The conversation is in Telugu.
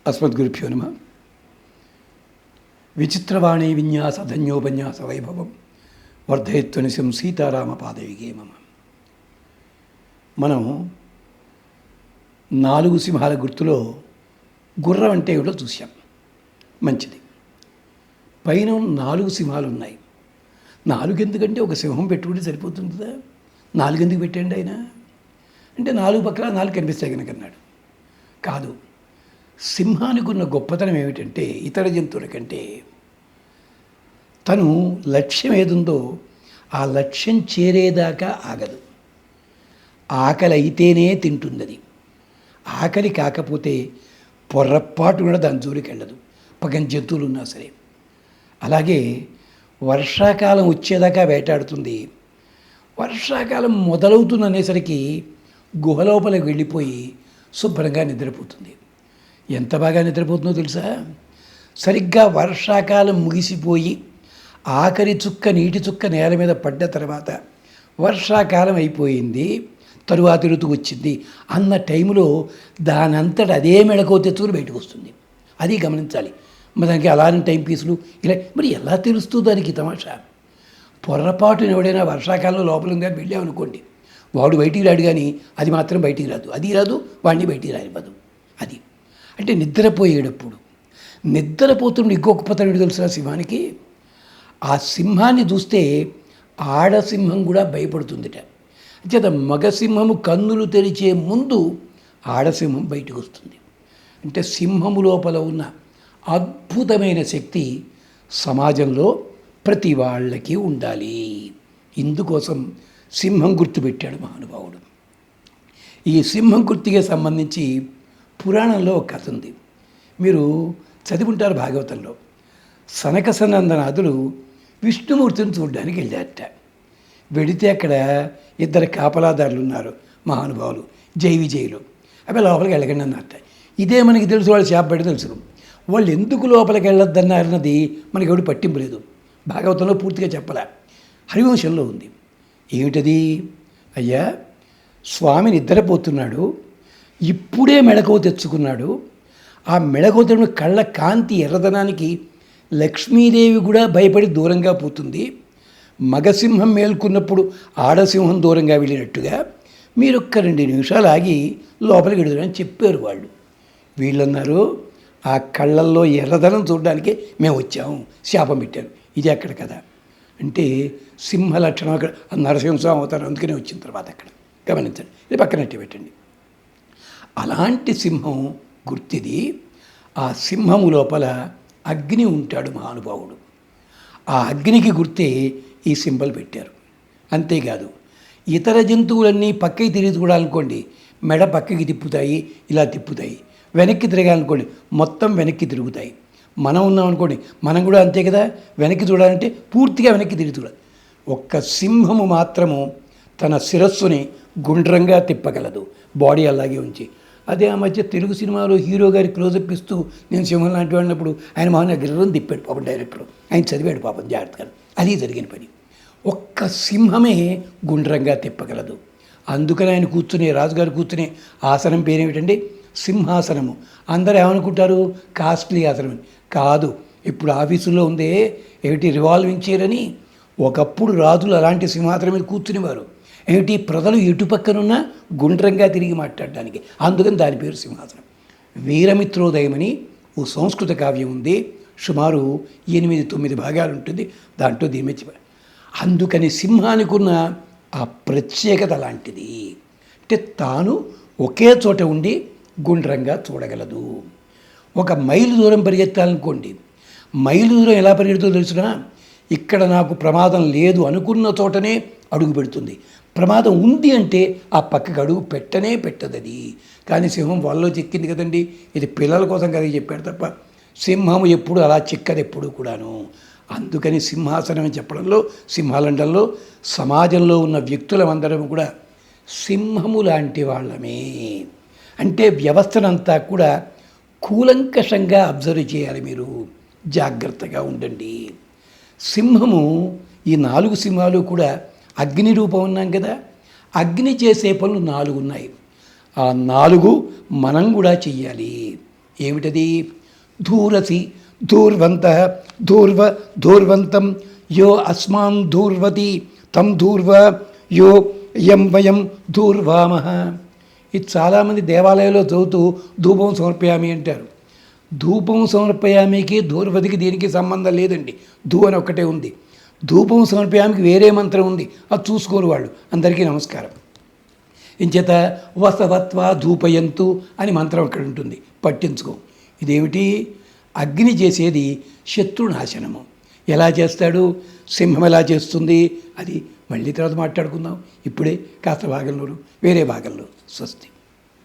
అస్మద్గురుభ్యో నమః. విచిత్రవాణి విన్యాస ధన్యోపన్యాస వైభవం వర్ధయత్వనిశం సీతారామ పాదవిగే మమ. మనం 4 సింహాల గుర్తులో గుర్రం అంటే ఏమిటో చూసాం. మంచిది. పైన 4 సింహాలు ఉన్నాయి. 4 ఎందుకంటే ఒక సింహం పెట్టుకుంటే సరిపోతుంది కదా, 4 ఎందుకు పెట్టండి ఆయన అంటే 4 పక్కల 4 కనిపిస్తాయి కనుక అన్నాడు. కాదు, సింహానికి ఉన్న గొప్పతనం ఏమిటంటే ఇతర జంతువుల కంటే తను లక్ష్యం ఏదుందో ఆ లక్ష్యం చేరేదాకా ఆగదు. ఆకలి అయితేనే తింటుంది. అది ఆకలి కాకపోతే పొర్రపాటు కూడా దాని జోలికి వెళ్ళదు, పక్కన జంతువులు ఉన్నా సరే. అలాగే వర్షాకాలం వచ్చేదాకా వేటాడుతుంది. వర్షాకాలం మొదలవుతుందనేసరికి గుహలోపలికి వెళ్ళిపోయి శుభ్రంగా నిద్రపోతుంది. ఎంత బాగా నిద్రపోతుందో తెలుసా? సరిగ్గా వర్షాకాలం ముగిసిపోయి ఆఖరి చుక్క నీటి చుక్క నేల మీద పడ్డ తర్వాత వర్షాకాలం అయిపోయింది, తరువాత ఋతువు వచ్చింది అన్న టైంలో దానంతట అదే మెళకువ తెచ్చుకుని బయటకు వస్తుంది. అది గమనించాలి. మరి దానికి అలాంటి టైం పీసులు ఇలా మరి ఎలా తెలుస్తుంది దానికి తమాషా? పొర్రపాటున ఎవడైనా వర్షాకాలంలో లోపల కానీ వెళ్ళామనుకోండి, వాడు బయటికి రాడు, కానీ అది మాత్రం బయటికి రాదు. అది రాదు, వాడిని బయటికి రానివ్వదు. అది అంటే నిద్రపోయేటప్పుడు. నిద్రపోతున్న ఇంకొక పతనుడు తెలుసా సింహానికి? ఆ సింహాన్ని చూస్తే ఆడసింహం కూడా భయపడుతుందిట. అంచేత మగసింహము కన్నులు తెరిచే ముందు ఆడసింహం బయటకు వస్తుంది. అంటే సింహము లోపల ఉన్న అద్భుతమైన శక్తి సమాజంలో ప్రతి వాళ్ళకి ఉండాలి. ఇందుకోసం సింహం గుర్తుపెట్టాడు మహానుభావుడు. ఈ సింహం గుర్తుకి సంబంధించి పురాణంలో ఒక కథ ఉంది. మీరు చదివింటారు భాగవతంలో. సనక సనందనాథులు విష్ణుమూర్తిని చూడడానికి వెళ్ళారట. వెళితే అక్కడ 2 కాపలాదారులు ఉన్నారు, మహానుభావులు, జై విజయులు. అవి లోపలికి వెళ్ళకండి అన్నట్ట. ఇదే మనకి తెలుసు, వాళ్ళు చేపబడి తెలుసు. వాళ్ళు ఎందుకు లోపలికి వెళ్ళొద్దన్నారన్నది మనకి ఎవడు పట్టింపు లేదు. భాగవతంలో పూర్తిగా చెప్పలే, హరివంశంలో ఉంది. ఏమిటది? అయ్యా, స్వామి నిద్రపోతున్నాడు, ఇప్పుడే మెళకువ తెచ్చుకున్నాడు. ఆ మెళకువ తెచ్చిన కళ్ళ కాంతి ఎర్రదనానికి లక్ష్మీదేవి కూడా భయపడి దూరంగా పోతుంది. మగసింహం మేల్కొన్నప్పుడు ఆడసింహం దూరంగా వెళ్ళినట్టుగా మీరు ఒక్క 2 నిమిషాలు ఆగి లోపలికి వెళుదని చెప్పారు వాళ్ళు. వీళ్ళన్నారు, ఆ కళ్ళల్లో ఎర్రదనం చూడడానికి మేము వచ్చాము, శాపం పెట్టారు. ఇది అక్కడ కదా అంటే సింహ లక్షణం అక్కడ నరసింహస్వామి అవుతారు, అందుకనే వచ్చిన తర్వాత అక్కడ గమనించండి. ఇది పక్కనట్టు పెట్టండి. అలాంటి సింహం గుర్తిది. ఆ సింహము లోపల అగ్ని ఉంటాడు మహానుభావుడు. ఆ అగ్నికి గుర్తే ఈ సింబల్ పెట్టారు. అంతేకాదు, ఇతర జంతువులన్నీ పక్కకి తిరిగి చూడాలనుకోండి, మెడ పక్కకి తిప్పుతాయి, ఇలా తిప్పుతాయి. వెనక్కి తిరగాలనుకోండి, మొత్తం వెనక్కి తిరుగుతాయి. మనం ఉన్నామనుకోండి, మనం కూడా అంతే కదా, వెనక్కి చూడాలంటే పూర్తిగా వెనక్కి తిరిగి చూడాలి. ఒక్క సింహము మాత్రము తన శిరస్సుని గుండ్రంగా తిప్పగలదు, బాడీ అలాగే ఉంచి. అదే ఆ మధ్య తెలుగు సినిమాలో హీరో గారి క్లోజప్ ఇస్తూ నేను సింహం లాంటి వాడినప్పుడు ఆయన మహాన్ గిర్రం తిప్పాడు పాపం డైరెక్టర్. ఆయన చదివాడు పాపం జాగ్రత్తగా. అది జరిగిన పని. ఒక్క సింహమే గుండ్రంగా తిప్పగలదు. అందుకని ఆయన కూర్చునే, రాజుగారు కూర్చునే ఆసనం పేరేమిటండి? సింహాసనము. అందరూ ఏమనుకుంటారు? కాస్ట్లీ ఆసనం అని. కాదు, ఇప్పుడు ఆఫీసులో ఉందే ఏమిటి, రివాల్వింగ్ చైర్ అని. ఒకప్పుడు రాజులు అలాంటి సింహాసనం మీద కూర్చునేవారు. ఏమిటి, ప్రజలు ఎటుపక్కనున్నా గుండ్రంగా తిరిగి మాట్లాడడానికి. అందుకని దాని పేరు సింహాసనం. వీరమిత్రోదయమని ఓ సంస్కృత కావ్యం ఉంది, సుమారు 8-9 భాగాలు ఉంటుంది. దాంట్లో దీని మెచ్చి. అందుకని సింహానికి ఉన్న ఆ ప్రత్యేకత లాంటిది. అంటే తాను ఒకే చోట ఉండి గుండ్రంగా చూడగలదు. 1 మైలు దూరం పరిగెత్తాలనుకోండి, మైలు దూరం ఎలా పరిగెడుతుందో తెలుసునా? ఇక్కడ నాకు ప్రమాదం లేదు అనుకున్న చోటనే అడుగు పెడుతుంది. ప్రమాదం ఉంది అంటే ఆ పక్కకు అడుగు పెట్టదు అది. కానీ సింహం వాళ్ళలో చిక్కింది కదండి. ఇది పిల్లల కోసం కదా చెప్పాడు తప్ప సింహము ఎప్పుడు అలా చిక్కదు ఎప్పుడు కూడాను. అందుకని సింహాసనం అని చెప్పడంలో, సింహాలండంలో సమాజంలో ఉన్న వ్యక్తులమందరం కూడా సింహము లాంటి వాళ్ళమే. అంటే వ్యవస్థనంతా కూడా కూలంకషంగా అబ్జర్వ్ చేయాలి. మీరు జాగ్రత్తగా ఉండండి. సింహము, ఈ 4 సింహాలు కూడా అగ్ని రూపం ఉన్నాం కదా, అగ్ని చేసే పనులు 4 ఉన్నాయి. ఆ 4 మనం కూడా చెయ్యాలి. ఏమిటది? ధూరసి ధూర్వంత ధూర్వంతం యో అస్మాన్ ధూర్వతి తం ధూర్వ యో యం వయం ధూర్వామః. ఇది చాలామంది దేవాలయంలో చదువుతూ ధూపం సమర్పయామి అంటారు. ధూపం సమర్పయామికి ధూర్వతికి దీనికి సంబంధం లేదండి. ధూ అని ఒక్కటే ఉంది. ధూపం సమర్పయామికి వేరే మంత్రం ఉంది, అది చూసుకోరు వాళ్ళు. అందరికీ నమస్కారం. ఇంచేత వసవత్వా ధూపయంతు అని మంత్రం అక్కడ ఉంటుంది, పట్టించుకో. ఇదేమిటి? అగ్ని చేసేది శత్రునాశనము. ఎలా చేస్తాడు? సింహం ఎలా చేస్తుంది? అది మళ్ళీ తర్వాత మాట్లాడుకుందాం. ఇప్పుడే కాస్త భాగంలోను వేరే భాగంలో. స్వస్తి.